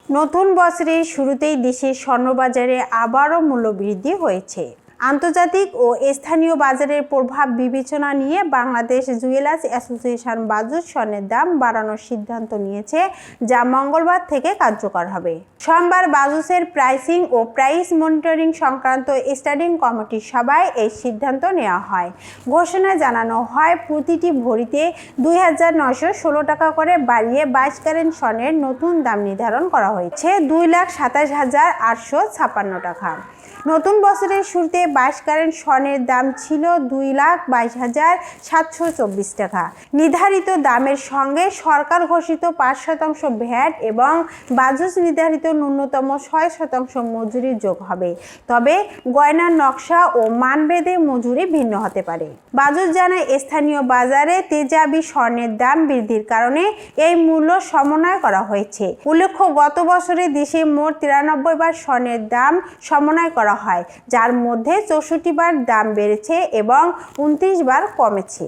নতুন বছরের শুরুতেই দেশের স্বর্ণবাজারে আবারও মূল্যবৃদ্ধি হয়েছে। আন্তর্জাতিক ও স্থানীয় বাজারের প্রভাব বিবেচনা নিয়ে বাংলাদেশ জুয়েলার্স অ্যাসোসিয়েশন বাজুস স্বর্ণের দাম বাড়ানোর সিদ্ধান্ত নিয়েছে, যা মঙ্গলবার থেকে কার্যকর হবে। সোমবার বাজুসের প্রাইসিং ও প্রাইস মনিটরিং সংক্রান্ত স্ট্যান্ডিং কমিটির সভায় এই সিদ্ধান্ত নেওয়া হয়। ঘোষণায় জানানো হয়, প্রতিটি ভরিতে ২,৯১৬ টাকা করে বাড়িয়ে ২২ ক্যারেট স্বর্ণের নতুন দাম নির্ধারণ করা হয়েছে ২,২৭,৮৫৬ টাকা। নতুন বছরের শুরুতে ২২ ক্যারেট স্বর্ণের দাম ছিল ২,২২,৭২৪ টাকা। নির্ধারিত দামের সঙ্গে সরকার ঘোষিত ৫% ভ্যাট এবং বাজুস নির্ধারিত ন্যূনতম ৬% মজুরি যোগ হবে। তবে গয়নার নকশা ও মানভেদে মজুরি ভিন্ন হতে পারে। বাজুস জানায়, স্থানীয় বাজারে তেজাবি স্বর্ণের দাম বৃদ্ধির কারণে এই মূল্য সমন্বয় করা হয়েছে। উল্লেখ্য, গত বছরে দেশে মোট ৯৩ বার স্বর্ণের দাম সমন্বয় করা হয়, যার মধ্যে ৬৪ বার দাম বেড়েছে এবং ২৯ বার কমেছে।